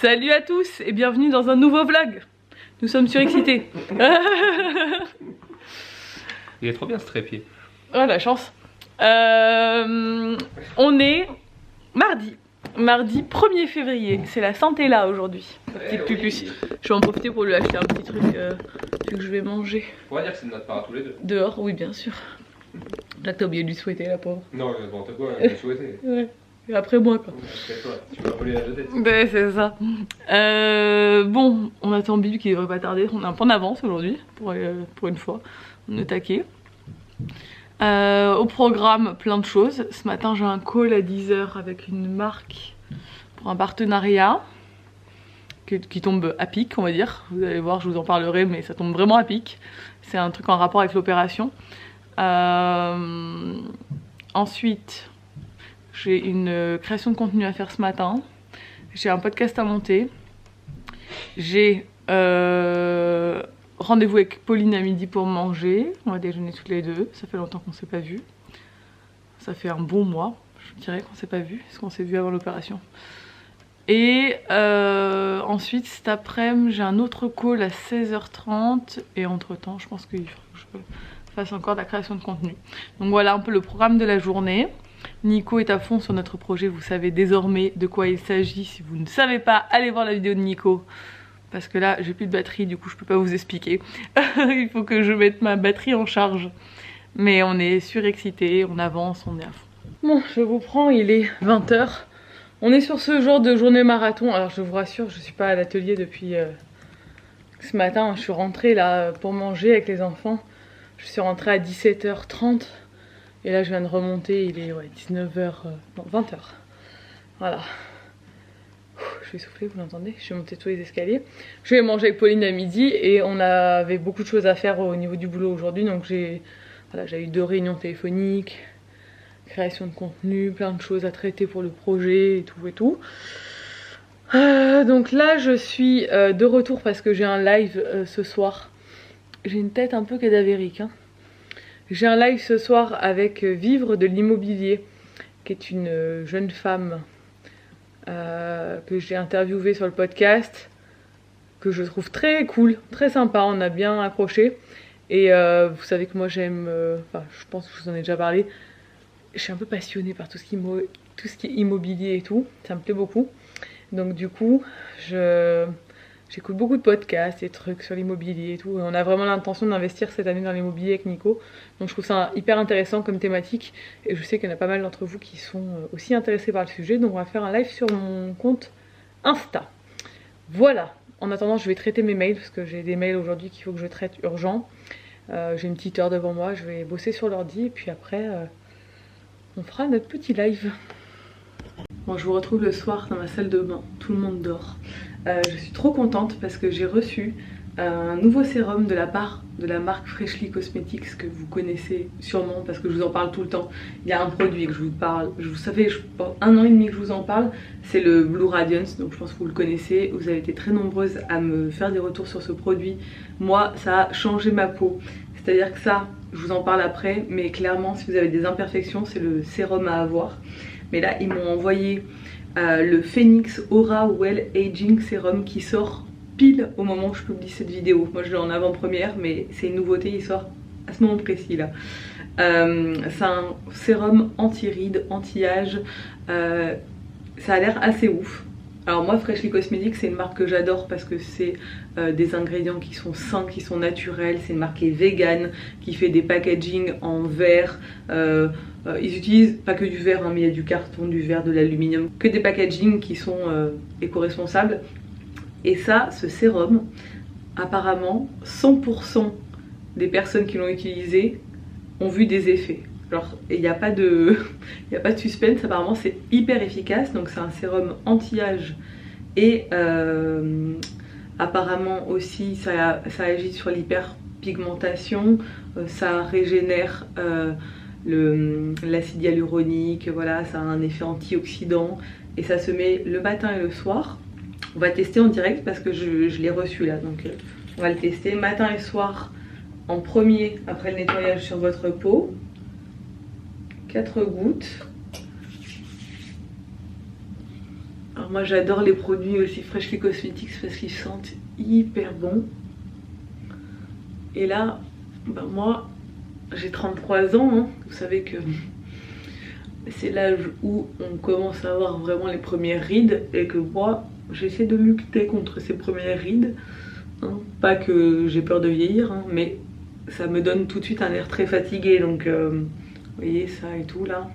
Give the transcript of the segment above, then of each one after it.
Salut à tous et bienvenue dans un nouveau vlog. Nous sommes surexcités. Il est trop bien ce trépied. Oh la chance. On est mardi 1er février. C'est la Saint-Héla aujourd'hui. La petite pupusse. Je vais en profiter pour lui acheter un petit truc que je vais manger. On va dire que c'est de notre part à tous les deux. Dehors, oui bien sûr. Là t'as oublié de lui souhaiter la pauvre. Non, bon, t'as quoi, je souhaité. Ouais. Et après moi quoi. C'est toi, tu m'as volé la jeter. Ouais, c'est ça. Bon, on attend Bibi qui devrait pas tarder. On a un peu d'avance aujourd'hui, pour une fois. On est taqué. Au programme, plein de choses. Ce matin, j'ai un call à 10 h avec une marque pour un partenariat qui tombe à pic, on va dire. Vous allez voir, je vous en parlerai, mais ça tombe vraiment à pic. C'est un truc en rapport avec l'opération. Ensuite, j'ai une création de contenu à faire ce matin. J'ai un podcast à monter. J'ai rendez-vous avec Pauline à midi pour manger. On va déjeuner toutes les deux. Ça fait longtemps qu'on ne s'est pas vu. Ça fait un bon mois, je dirais qu'on ne s'est pas vu. Parce qu'on s'est vu avant l'opération. Et ensuite, cet après-midi, j'ai un autre call à 16 h 30. Et entre-temps, je pense qu'il faut que je fasse encore de la création de contenu. Donc voilà un peu le programme de la journée. Nico est à fond sur notre projet, vous savez désormais de quoi il s'agit. Si vous ne savez pas, allez voir la vidéo de Nico. Parce que là, j'ai plus de batterie, du coup je peux pas vous expliquer. Il faut que je mette ma batterie en charge. Mais on est surexcités, on avance, on est à fond. Bon, je vous prends, il est 20 h. On est sur ce genre de journée marathon. Alors je vous rassure, je suis pas à l'atelier depuis ce matin. Je suis rentrée là pour manger avec les enfants. Je suis rentrée à 17 h 30. Et là je viens de remonter, il est 19 h, non 20 h. Voilà. Je vais souffler, vous l'entendez? Je vais monter tous les escaliers. Je vais manger avec Pauline à midi et on avait beaucoup de choses à faire au niveau du boulot aujourd'hui. Donc j'ai eu 2 réunions téléphoniques, création de contenu, plein de choses à traiter pour le projet et tout et tout. Donc là je suis de retour parce que j'ai un live ce soir. J'ai une tête un peu cadavérique hein. J'ai un live ce soir avec Vivre de l'immobilier, qui est une jeune femme que j'ai interviewée sur le podcast, que je trouve très cool, très sympa, on a bien accroché. Et vous savez que moi j'aime, je pense que je vous en ai déjà parlé, je suis un peu passionnée par tout ce qui est immobilier et tout, ça me plaît beaucoup. Donc du coup, j'écoute beaucoup de podcasts et trucs sur l'immobilier et tout. Et on a vraiment l'intention d'investir cette année dans l'immobilier avec Nico. Donc je trouve ça hyper intéressant comme thématique. Et je sais qu'il y en a pas mal d'entre vous qui sont aussi intéressés par le sujet. Donc on va faire un live sur mon compte Insta. Voilà. En attendant, je vais traiter mes mails parce que j'ai des mails aujourd'hui qu'il faut que je traite urgent. J'ai une petite heure devant moi. Je vais bosser sur l'ordi. Et puis après, on fera notre petit live. Bon, je vous retrouve le soir dans ma salle de bain. Tout le monde dort. Je suis trop contente parce que j'ai reçu un nouveau sérum de la part de la marque Freshly Cosmetics que vous connaissez sûrement parce que je vous en parle tout le temps. Il y a un produit que je vous parle, ça fait je pense 1 an et demi que je vous en parle, c'est le Blue Radiance, donc je pense que vous le connaissez. Vous avez été très nombreuses à me faire des retours sur ce produit. Moi ça a changé ma peau, c'est à dire que ça je vous en parle après, mais clairement si vous avez des imperfections c'est le sérum à avoir. Mais là ils m'ont envoyé le Phoenix Aura Well Aging Serum qui sort pile au moment où je publie cette vidéo. Moi je l'ai en avant-première mais c'est une nouveauté, il sort à ce moment précis là. C'est un sérum anti-rides, anti-âge, ça a l'air assez ouf. Alors moi Freshly Cosmetics c'est une marque que j'adore parce que c'est des ingrédients qui sont sains, qui sont naturels, c'est une marque qui est vegan, qui fait des packaging en verre. Ils utilisent pas que du verre hein, mais il y a du carton, du verre, de l'aluminium, que des packaging qui sont éco-responsables. Et ça, ce sérum, apparemment 100% des personnes qui l'ont utilisé ont vu des effets. Alors il n'y a pas de suspense, apparemment c'est hyper efficace. Donc c'est un sérum anti-âge et apparemment aussi ça agit sur l'hyperpigmentation, ça régénère l'acide hyaluronique, voilà, ça a un effet antioxydant et ça se met le matin et le soir. On va tester en direct parce que je l'ai reçu là, donc on va le tester matin et soir en premier après le nettoyage sur votre peau. 4 gouttes. Alors Alors moi j'adore les produits aussi Freshly Cosmetics parce qu'ils sentent hyper bon. Et là, ben moi j'ai 33 ans, hein. Vous savez que c'est l'âge où on commence à avoir vraiment les premières rides et que moi j'essaie de lutter contre ces premières rides. Hein. Pas que j'ai peur de vieillir, hein, mais ça me donne tout de suite un air très fatigué. Donc vous voyez ça et tout là.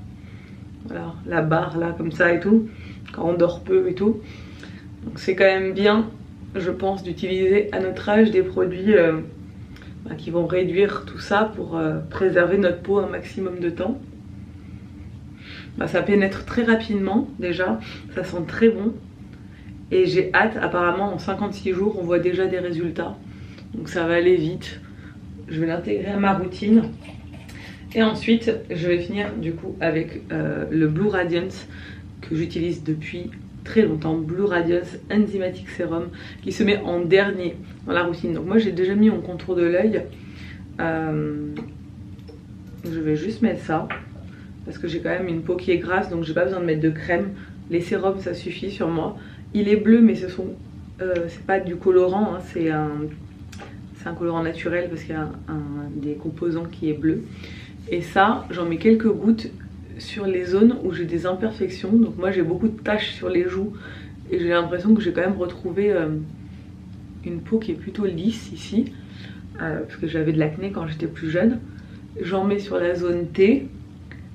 Voilà, la barre là comme ça et tout. Quand on dort peu et tout. Donc c'est quand même bien, je pense, d'utiliser à notre âge des produits qui vont réduire tout ça pour préserver notre peau un maximum de temps. Ça pénètre très rapidement déjà, ça sent très bon. Et j'ai hâte, apparemment en 56 jours on voit déjà des résultats. Donc ça va aller vite. Je vais l'intégrer à ma routine. Et ensuite je vais finir du coup avec le Blue Radiance que j'utilise depuis très longtemps. Blue Radiance Enzymatic Serum qui se met en dernier dans la routine. Donc moi j'ai déjà mis mon contour de l'œil. Je vais juste mettre ça parce que j'ai quand même une peau qui est grasse, donc j'ai pas besoin de mettre de crème. Les sérums ça suffit sur moi. Il est bleu mais c'est pas du colorant, hein, c'est un colorant naturel parce qu'il y a un des composants qui est bleu. Et ça j'en mets quelques gouttes sur les zones où j'ai des imperfections. Donc moi j'ai beaucoup de taches sur les joues et j'ai l'impression que j'ai quand même retrouvé une peau qui est plutôt lisse ici, parce que j'avais de l'acné quand j'étais plus jeune. J'en mets sur la zone T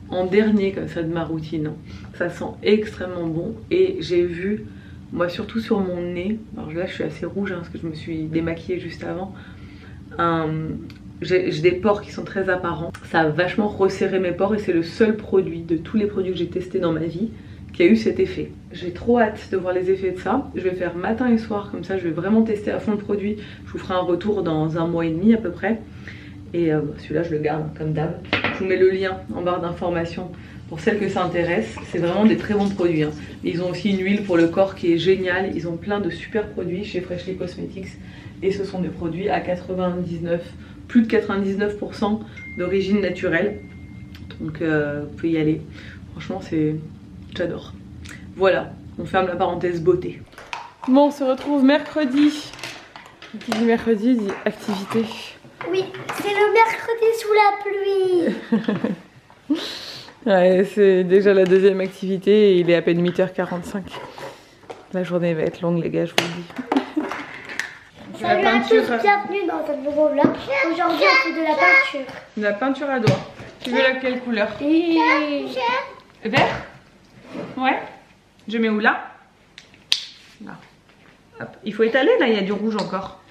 en dernier comme ça de ma routine. Ça sent extrêmement bon et j'ai vu, moi surtout sur mon nez, alors là je suis assez rouge hein, parce que je me suis démaquillée juste avant, j'ai des pores qui sont très apparents. Ça a vachement resserré mes pores et c'est le seul produit de tous les produits que j'ai testés dans ma vie qui a eu cet effet. J'ai trop hâte de voir les effets de ça. Je vais faire matin et soir comme ça, je vais vraiment tester à fond le produit. Je vous ferai un retour dans 1 mois et demi à peu près. Et celui-là je le garde comme d'hab. Je vous mets le lien en barre d'informations pour celles que ça intéresse. C'est vraiment des très bons produits hein. Ils ont aussi une huile pour le corps qui est géniale. Ils ont plein de super produits chez Freshly Cosmetics. Et ce sont des produits à plus de 99% d'origine naturelle. Donc vous pouvez y aller. Franchement j'adore. Voilà, on ferme la parenthèse beauté. Bon, on se retrouve mercredi. Qui dit mercredi dit activité. Oui, c'est le mercredi sous la pluie. Ouais, c'est déjà la deuxième activité et il est à peine 8h45. La journée va être longue les gars, je vous le dis. Salut à tous, bienvenue dans cette nouveau vlog. Aujourd'hui on fait de la peinture. De la peinture à doigts. Tu veux laquelle couleur? Vert? Ouais. Je mets où là? Là. Hop. Il faut étaler là, il y a du rouge encore.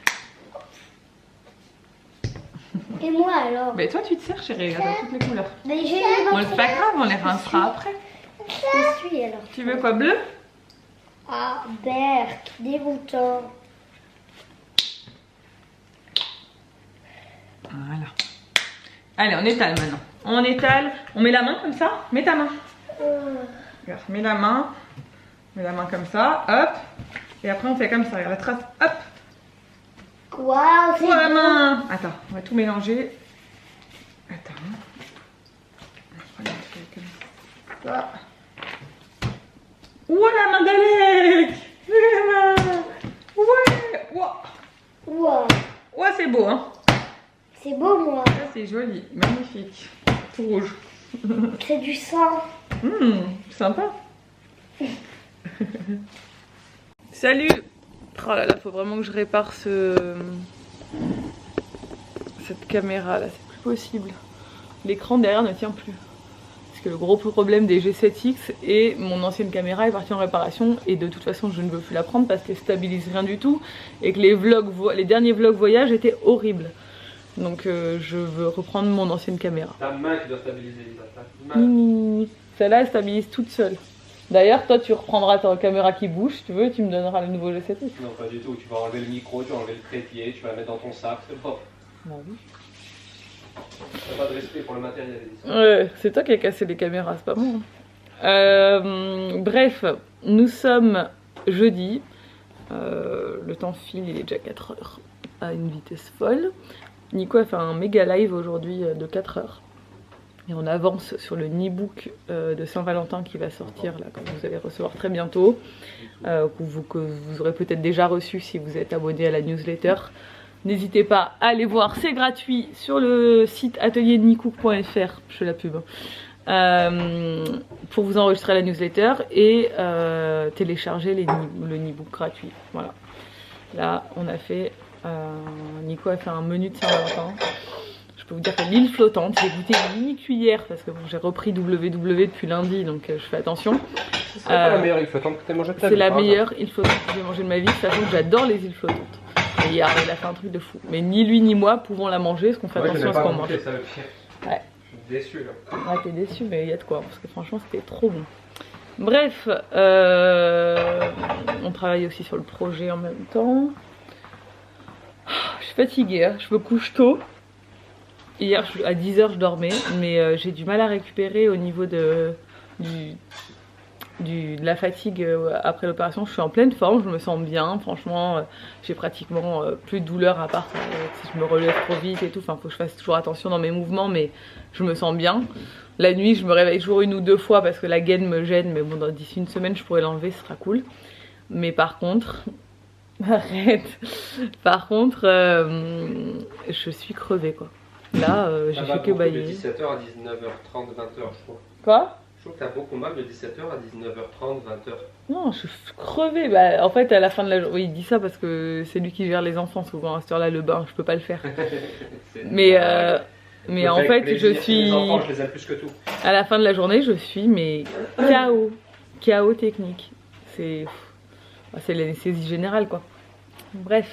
Et moi alors? Mais toi tu te sers chérie, regarde toutes les couleurs. Mais j'ai bon, c'est pas grave, on les rincera après. Je suis alors. Tu veux quoi, bleu? Ah, Berk, dégoûtant. Voilà. Allez, on étale maintenant. On étale, on met la main comme ça. Mets ta main. Regarde, mets la main comme ça, hop. Et après on fait comme ça, regarde la trace, hop. Waouh, c'est la beau. main. Attends, on va tout mélanger. Attends. Regarde, comme ça. Ouah, la main d'Alec. Ouais. Ouah. Wow. Ouais, c'est beau, hein. C'est beau, moi. Ça, c'est joli, magnifique. Tout rouge. C'est du sang. Sympa. Salut. Oh là là, faut vraiment que je répare cette caméra là, c'est plus possible. L'écran derrière ne tient plus. Parce que le gros problème des G7X et mon ancienne caméra est partie en réparation et de toute façon je ne veux plus la prendre parce qu'elle stabilise rien du tout et que les derniers vlogs voyage étaient horribles. Donc je veux reprendre mon ancienne caméra. Ta main qui doit stabiliser, ta main. Celle-là elle stabilise toute seule. D'ailleurs toi tu reprendras ta caméra qui bouge si tu veux et tu me donneras le nouveau G7X. Non pas du tout, tu vas enlever le micro, tu vas enlever le trépied, tu vas le mettre dans ton sac, c'est propre. Bah oui. T'as pas de respect pour le matériel. Ouais, c'est toi qui as cassé les caméras, c'est pas moi. Bref, nous sommes jeudi. Le temps file, il est déjà 4 heures à une vitesse folle. Nico a fait un méga live aujourd'hui de 4 heures. Et on avance sur le Nibook de Saint-Valentin qui va sortir là, que vous allez recevoir très bientôt, que vous aurez peut-être déjà reçu si vous êtes abonné à la newsletter. N'hésitez pas à aller voir, c'est gratuit sur le site ateliernicook.fr, je fais la pub, pour vous enregistrer la newsletter et télécharger le Nibook gratuit. Voilà. Là, on a fait, Nico a fait un menu de Saint-Valentin. Je peux vous dire que l'île flottante, j'ai goûté une mini cuillère parce que bon, j'ai repris WW depuis lundi, donc je fais attention. Ce serait pas la meilleure île flottante que tu as mangée de ta vie? C'est la meilleure île flottante que j'ai mangée de ma vie, sachant que j'adore les îles flottantes. Et hier, il a fait un truc de fou. Mais ni lui ni moi pouvons la manger, parce qu'on fait attention à ce qu'on mange. Ça, le pire. Ouais. Je suis déçu là. Ouais, t'es déçu, mais il y a de quoi, parce que franchement, c'était trop bon. Bref, on travaille aussi sur le projet en même temps. Je suis fatiguée, hein. Je me couche tôt. Hier, à 10 h, je dormais, mais j'ai du mal à récupérer au niveau de la fatigue après l'opération. Je suis en pleine forme, je me sens bien, franchement, j'ai pratiquement plus de douleur à part si je me relève trop vite et tout. Enfin, faut que je fasse toujours attention dans mes mouvements, mais je me sens bien. La nuit, je me réveille toujours 1 ou 2 fois parce que la gaine me gêne, mais bon, d'ici une semaine, je pourrais l'enlever, ce sera cool. Mais par contre, arrête. Par contre, je suis crevée, quoi. Là, j'ai fait que bailler. De 17h à 19h30, 20h, je crois. Quoi? Je trouve que t'as beaucoup mal de 17h à 19h30, 20h. Non, je suis crevée. Bah, en fait, à la fin de la journée, oui, il dit ça parce que c'est lui qui gère les enfants souvent. À cette heure-là, le bain, je peux pas le faire. mais en fait, je suis. Les enfants, je les aime plus que tout. À la fin de la journée, je suis mais KO technique. C'est l'anesthésie générale, quoi. Bref.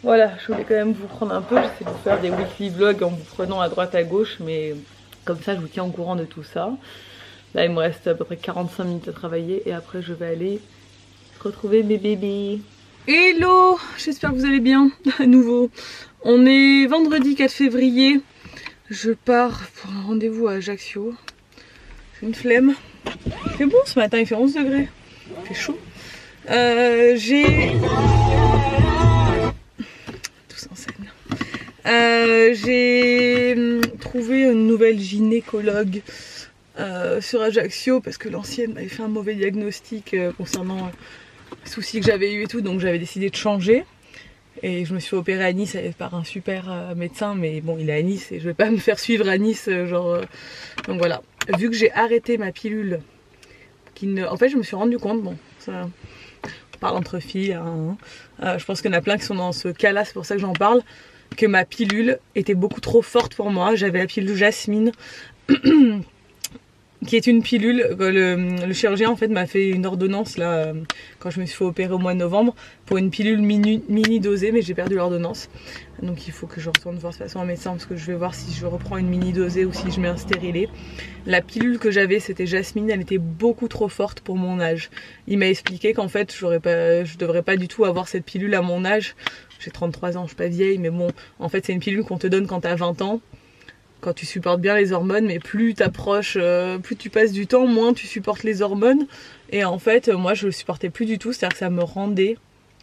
Voilà, je voulais quand même vous prendre un peu, j'essaie de vous faire des weekly vlogs en vous prenant à droite à gauche, mais comme ça je vous tiens au courant de tout ça. Là il me reste à peu près 45 minutes à travailler et après je vais aller retrouver mes bébés. Hello, j'espère que vous allez bien à nouveau. On est vendredi 4 février, je pars pour un rendez-vous à Ajaccio. J'ai une flemme. Il fait bon ce matin, il fait 11 degrés, il fait chaud. J'ai trouvé une nouvelle gynécologue sur Ajaccio parce que l'ancienne m'avait fait un mauvais diagnostic concernant les soucis que j'avais eu et tout, donc j'avais décidé de changer et je me suis fait opérer à Nice par un super médecin, mais bon il est à Nice et je vais pas me faire suivre à Nice donc voilà, vu que j'ai arrêté ma pilule en fait je me suis rendu compte, bon ça on parle entre filles hein, je pense qu'il y en a plein qui sont dans ce cas là, c'est pour ça que j'en parle, que ma pilule était beaucoup trop forte pour moi. J'avais la pilule Jasmine qui est une pilule, le chirurgien en fait m'a fait une ordonnance là quand je me suis fait opérer au mois de novembre pour une pilule mini dosée, mais j'ai perdu l'ordonnance, donc il faut que je retourne voir de toute façon un médecin parce que je vais voir si je reprends une mini dosée ou si je mets un stérilet. La pilule que j'avais c'était Jasmine, elle était beaucoup trop forte pour mon âge. Il m'a expliqué qu'en fait je devrais pas du tout avoir cette pilule à mon âge. J'ai 33 ans, je suis pas vieille, mais bon, en fait c'est une pilule qu'on te donne quand t'as 20 ans, quand tu supportes bien les hormones, mais plus t'approches, plus tu passes du temps, moins tu supportes les hormones. Et en fait, moi je le supportais plus du tout, c'est-à-dire que ça me rendait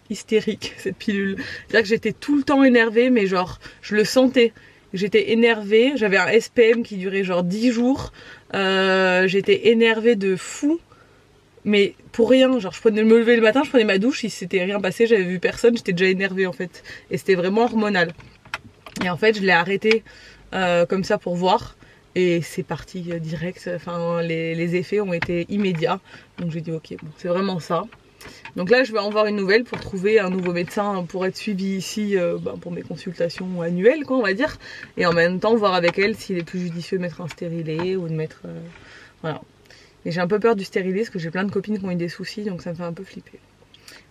hystérique cette pilule. C'est-à-dire que j'étais tout le temps énervée, mais genre, je le sentais. J'étais énervée, j'avais un SPM qui durait genre 10 jours, j'étais énervée de fou. Mais pour rien, genre je prenais me lever le matin, je prenais ma douche, il s'était rien passé, j'avais vu personne, j'étais déjà énervée en fait. Et c'était vraiment hormonal. Et en fait je l'ai arrêté comme ça pour voir. Et c'est parti direct, enfin les effets ont été immédiats. Donc j'ai dit ok, bon c'est vraiment ça. Donc là je vais en voir une nouvelle pour trouver un nouveau médecin pour être suivi ici pour mes consultations annuelles quoi on va dire. Et en même temps voir avec elle s'il est plus judicieux de mettre un stérilet ou de mettre... voilà. Et j'ai un peu peur du stérilet parce que j'ai plein de copines qui ont eu des soucis, donc ça me fait un peu flipper.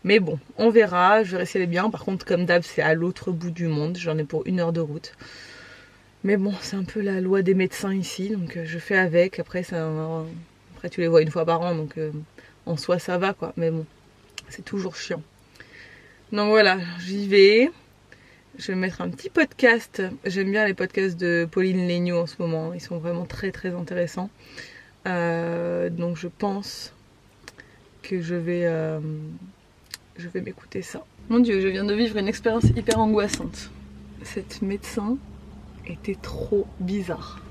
Mais bon, on verra, je verrai si elle est bien. Par contre, comme d'hab, c'est à l'autre bout du monde, j'en ai pour 1 heure de route. Mais bon, c'est un peu la loi des médecins ici, donc je fais avec. Après tu les vois 1 fois par an, donc en soi ça va quoi. Mais bon, c'est toujours chiant. Donc voilà, j'y vais. Je vais mettre un petit podcast. J'aime bien les podcasts de Pauline Léniaud en ce moment, ils sont vraiment très très intéressants. Donc je pense que je vais m'écouter ça. Mon Dieu, je viens de vivre une expérience hyper angoissante. Cette médecin était trop bizarre.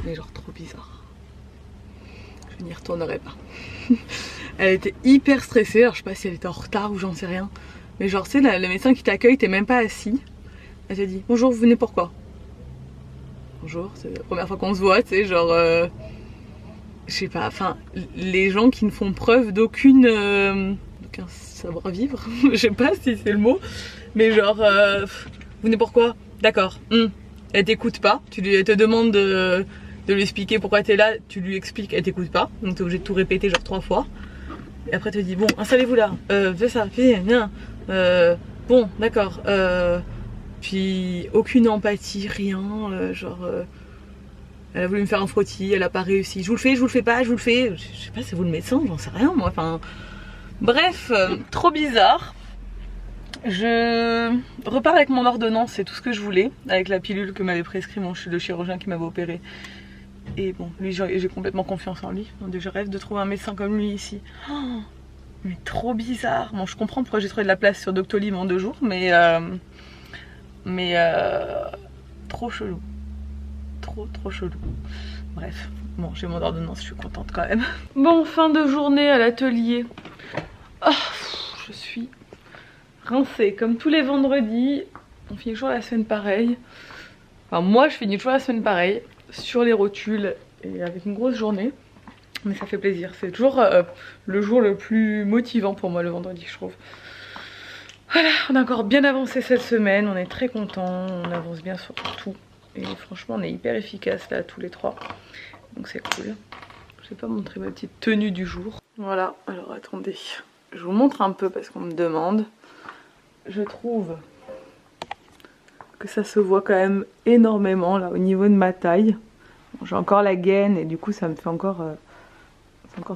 mais genre trop bizarre. Je n'y retournerai pas. Elle était hyper stressée, alors je sais pas si elle était en retard ou j'en sais rien. Mais genre, tu sais, le médecin qui t'accueille, t'es même pas assis. Elle te dit, bonjour, vous venez pourquoi? Bonjour, c'est la première fois qu'on se voit, tu sais, genre... je sais pas, enfin, les gens qui ne font preuve d'aucun savoir-vivre, je sais pas si c'est le mot, mais genre, vous venez pourquoi? D'accord. Elle t'écoute pas, elle te demande de lui expliquer pourquoi t'es là, tu lui expliques, elle t'écoute pas, donc t'es obligé de tout répéter genre 3 fois. Et après tu te dis, bon, installez-vous là, fais ça, fais bien, bon, d'accord, puis aucune empathie, rien, genre... elle a voulu me faire un frottis, elle a pas réussi. Je vous le fais pas, je vous le fais. Je sais pas, c'est vous le médecin, j'en sais rien moi. Enfin, bref, trop bizarre. Je repars avec mon ordonnance, c'est tout ce que je voulais, avec la pilule que m'avait prescrit le chirurgien qui m'avait opéré. Et bon, lui, j'ai complètement confiance en lui. Donc je rêve de trouver un médecin comme lui ici. Oh, mais trop bizarre. Bon, je comprends pourquoi j'ai trouvé de la place sur Doctolib en 2 jours, mais trop chelou. Trop chelou. Bref, bon, j'ai mon ordonnance, je suis contente quand même. Bon, fin de journée à l'atelier. Oh, je suis rincée. Comme tous les vendredis, on finit toujours la semaine pareil. Enfin, moi, je finis toujours la semaine pareil, sur les rotules et avec une grosse journée. Mais ça fait plaisir. C'est toujours le jour le plus motivant pour moi, le vendredi, je trouve. Voilà, on a encore bien avancé cette semaine. On est très contents. On avance bien sur tout. Et franchement on est hyper efficace là tous les 3. Donc c'est cool. Je vais pas montrer ma petite tenue du jour. Voilà, alors attendez. Je vous montre un peu parce qu'on me demande. Je trouve que ça se voit quand même énormément là au niveau de ma taille. Bon, j'ai encore la gaine et du coup ça me fait encore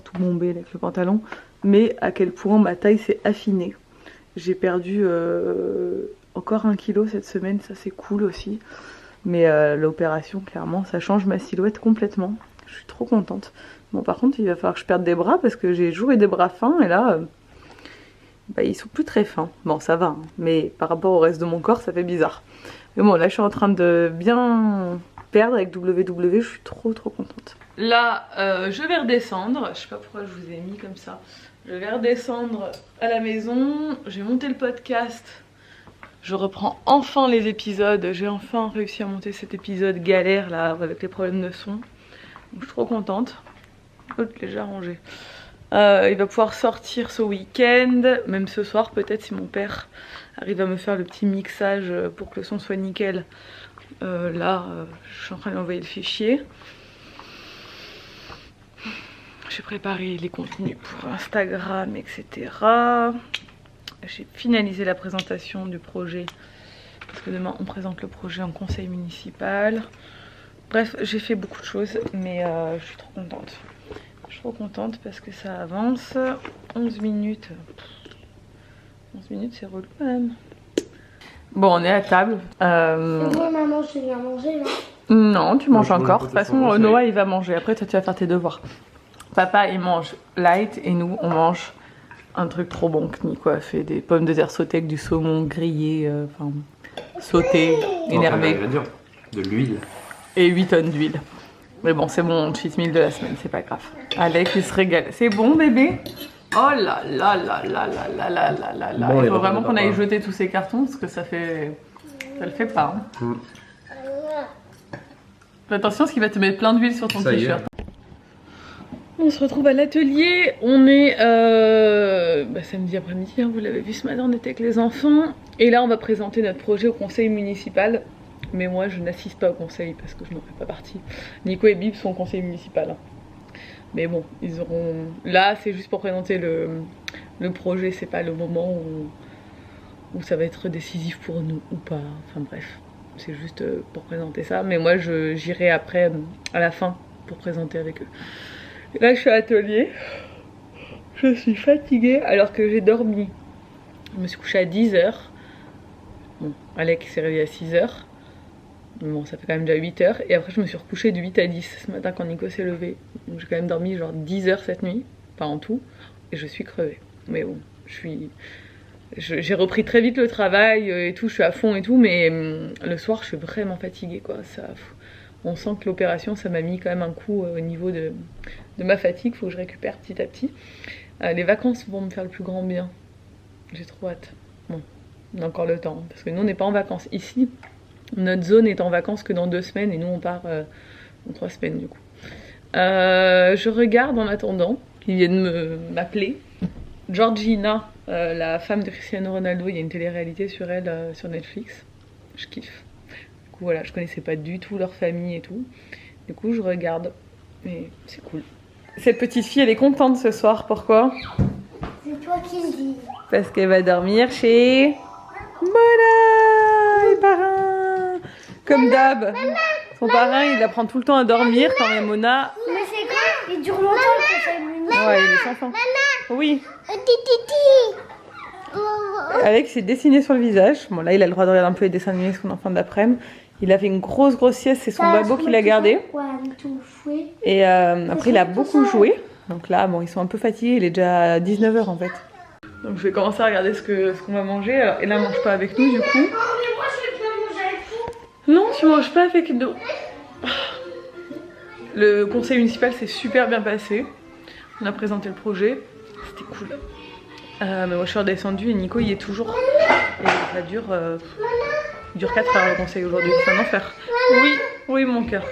tout bomber avec le pantalon. Mais à quel point ma taille s'est affinée. J'ai perdu encore 1 kg cette semaine, ça c'est cool aussi. Mais l'opération, clairement, ça change ma silhouette complètement. Je suis trop contente. Bon, par contre, il va falloir que je perde des bras parce que j'ai toujours eu des bras fins et là, bah, ils sont plus très fins. Bon, ça va, hein, mais par rapport au reste de mon corps, ça fait bizarre. Mais bon, là, je suis en train de bien perdre avec WW. Je suis trop contente. Là, je vais redescendre. Je sais pas pourquoi je vous ai mis comme ça. Je vais redescendre à la maison. J'ai monté le podcast. Je reprends enfin les épisodes, j'ai enfin réussi à monter cet épisode galère là avec les problèmes de son. Donc, je suis trop contente. L'autre déjà rangé. Il va pouvoir sortir ce week-end, même ce soir peut-être si mon père arrive à me faire le petit mixage pour que le son soit nickel. Là, je suis en train de lui envoyer le fichier. J'ai préparé les contenus pour Instagram, etc. J'ai finalisé la présentation du projet parce que demain on présente le projet en conseil municipal. Bref, j'ai fait beaucoup de choses mais je suis trop contente. Je suis trop contente parce que ça avance. 11 minutes. 11 minutes c'est relou quand même. Bon, on est à table. C'est bon maman, je viens manger là. Non, tu manges encore. De toute façon, Noah il va manger. Après toi tu vas faire tes devoirs. Papa il mange light et nous on mange un truc trop bon que Nico a fait, des pommes de terre sautées avec du saumon grillé, enfin sauté, énervé. De l'huile. Et 8 tonnes d'huile. Mais bon, c'est mon cheat meal de la semaine, c'est pas grave. Alex il se régale. C'est bon bébé? Oh là là là là là là là là là là. Il faut vraiment qu'on aille jeter tous ces cartons parce que ça le fait pas. Hein. Fais attention parce qu'il va te mettre plein d'huile sur ton t-shirt. On se retrouve à l'atelier, on est samedi après-midi, hein, vous l'avez vu ce matin, on était avec les enfants. Et là on va présenter notre projet au conseil municipal. Mais moi je n'assiste pas au conseil parce que je n'en fais pas partie. Nico et Bib sont au conseil municipal. Hein. Mais bon, ils auront... Là c'est juste pour présenter le projet, c'est pas le moment où ça va être décisif pour nous ou pas. Enfin bref, c'est juste pour présenter ça. Mais moi j'irai après, à la fin, pour présenter avec eux. Là je suis à l'atelier, je suis fatiguée alors que j'ai dormi. Je me suis couchée à 10h. Bon, Alec s'est réveillé à 6h. Mais bon, ça fait quand même déjà 8h. Et après je me suis recouchée de 8 à 10 ce matin quand Nico s'est levé. Donc j'ai quand même dormi genre 10h cette nuit, pas en tout. Et je suis crevée. Mais bon, j'ai repris très vite le travail et tout, je suis à fond et tout. Mais le soir je suis vraiment fatiguée quoi. on sent que l'opération ça m'a mis quand même un coup au niveau de ma fatigue, faut que je récupère petit à petit. Les vacances vont me faire le plus grand bien, j'ai trop hâte. Bon, on a encore le temps, parce que nous on n'est pas en vacances ici, notre zone est en vacances que dans 2 semaines et nous on part dans 3 semaines du coup. Je regarde en attendant qu'ils viennent m'appeler. Georgina, la femme de Cristiano Ronaldo, il y a une télé-réalité sur elle sur Netflix. Je kiffe. Du coup voilà, je connaissais pas du tout leur famille et tout. Du coup je regarde, mais c'est cool. Cette petite fille elle est contente ce soir, pourquoi? C'est toi qui le dis. Parce qu'elle va dormir chez Mona, le parrain. Comme d'hab. Son parrain il apprend tout le temps à dormir quand il y a Mona. Mais c'est quoi? Il dure longtemps le conseil municipal. Ouais, il est sans fin. Oui. Titi. Alex s'est dessiné sur le visage. Bon là il a le droit de regarder un peu les dessins animés parce qu'on est en fin d'après-midi. Il a fait une grosse sieste, c'est son babo qui l'a gardé. Et après il a beaucoup joué. Donc là bon ils sont un peu fatigués, il est déjà 19 h en fait. Donc je vais commencer à regarder ce qu'on va manger. Alors Ella mange pas avec nous du coup. Pourquoi je vais manger avec vous? Non tu manges pas avec nous. Le conseil municipal s'est super bien passé. On a présenté le projet, c'était cool. Mais moi je suis redescendue et Nico il est toujours. Et ça dure 4 heures le conseil aujourd'hui, c'est un enfer. Oui mon cœur.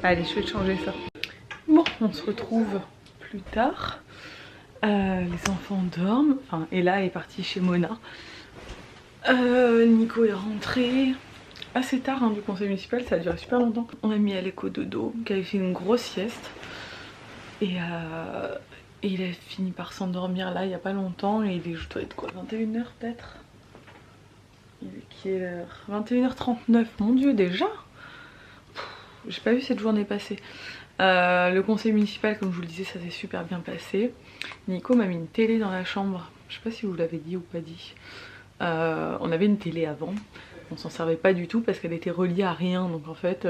Allez je vais te changer ça. Bon on se retrouve plus tard. Les enfants dorment. Enfin Ella est partie chez Mona. Nico est rentré assez tard du conseil municipal, ça a duré super longtemps. On a mis Alec au dodo, qui avait fait une grosse sieste. Et il a fini par s'endormir là il n'y a pas longtemps. Et il est, je dois être quoi, 21 h peut-être. Il est qui est l'heure 21 h 39, mon dieu déjà. J'ai pas vu cette journée passer. Le conseil municipal comme je vous le disais ça s'est super bien passé. Nico m'a mis une télé dans la chambre, je sais pas si vous l'avez dit ou pas dit. On avait une télé avant, on s'en servait pas du tout parce qu'elle était reliée à rien donc en fait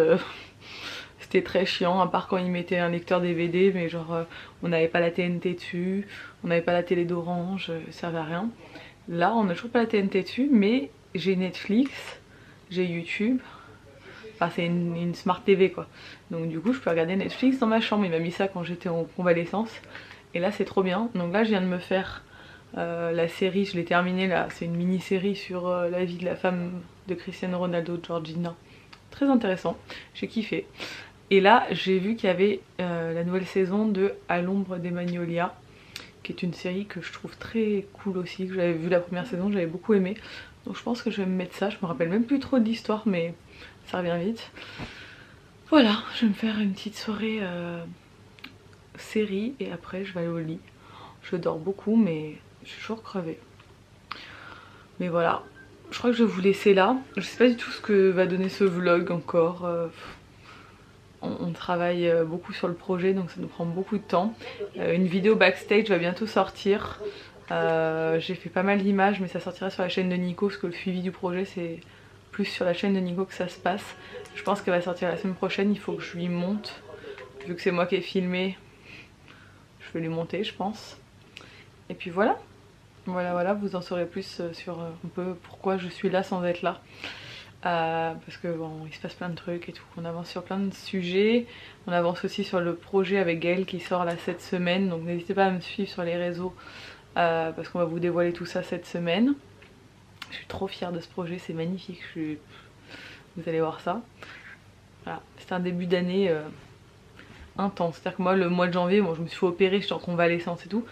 c'était très chiant à part quand il mettait un lecteur DVD mais genre on n'avait pas la TNT dessus, on n'avait pas la télé d'Orange, ça servait à rien. Là on n'a toujours pas la TNT dessus mais j'ai Netflix, j'ai YouTube, enfin c'est une Smart TV quoi. Donc du coup je peux regarder Netflix dans ma chambre, il m'a mis ça quand j'étais en convalescence et là c'est trop bien. Donc là je viens de me faire la série, je l'ai terminée là, c'est une mini-série sur la vie de la femme de Cristiano Ronaldo, Georgina. Très intéressant, j'ai kiffé. Et là j'ai vu qu'il y avait la nouvelle saison de À l'ombre des Magnolias, qui est une série que je trouve très cool aussi, que j'avais vu la première saison, j'avais beaucoup aimé. Donc je pense que je vais me mettre ça, je me rappelle même plus trop de l'histoire mais ça revient vite. Voilà, je vais me faire une petite soirée série et après je vais aller au lit. Je dors beaucoup mais je suis toujours crevée. Mais voilà, je crois que je vais vous laisser là. Je sais pas du tout ce que va donner ce vlog encore. On travaille beaucoup sur le projet donc ça nous prend beaucoup de temps. Une vidéo backstage va bientôt sortir. J'ai fait pas mal d'images mais ça sortira sur la chaîne de Nico parce que le suivi du projet c'est plus sur la chaîne de Nico que ça se passe. Je pense qu'elle va sortir la semaine prochaine, il faut que je lui monte. Vu que c'est moi qui ai filmé, je vais lui monter je pense. Et puis voilà. Voilà, vous en saurez plus sur un peu pourquoi je suis là sans être là. Parce que bon, il se passe plein de trucs et tout. On avance sur plein de sujets. On avance aussi sur le projet avec Gaël qui sort là cette semaine. Donc n'hésitez pas à me suivre sur les réseaux parce qu'on va vous dévoiler tout ça cette semaine. Je suis trop fière de ce projet, c'est magnifique. Vous allez voir ça. Voilà, c'est un début d'année intense. C'est-à-dire que moi le mois de janvier, bon, je me suis fait opérer, j'étais en convalescence et tout.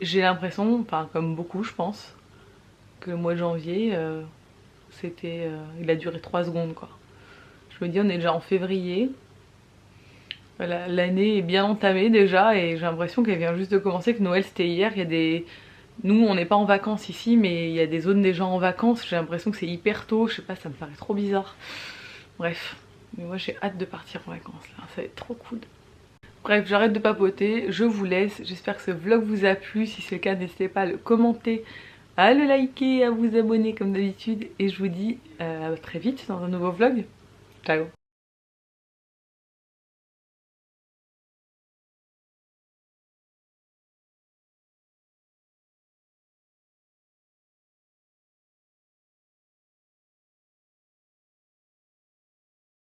J'ai l'impression, enfin comme beaucoup je pense, que le mois de janvier il a duré 3 secondes quoi. Je me dis on est déjà en février, l'année est bien entamée déjà et j'ai l'impression qu'elle vient juste de commencer, que Noël c'était hier. Il y a des... Nous on n'est pas en vacances ici mais il y a des zones déjà en vacances, j'ai l'impression que c'est hyper tôt, je sais pas, ça me paraît trop bizarre. Bref, mais moi j'ai hâte de partir en vacances là, ça va être trop cool. Bref, j'arrête de papoter, je vous laisse, j'espère que ce vlog vous a plu, si c'est le cas n'hésitez pas à le commenter, à le liker, à vous abonner comme d'habitude et je vous dis à très vite dans un nouveau vlog. Ciao.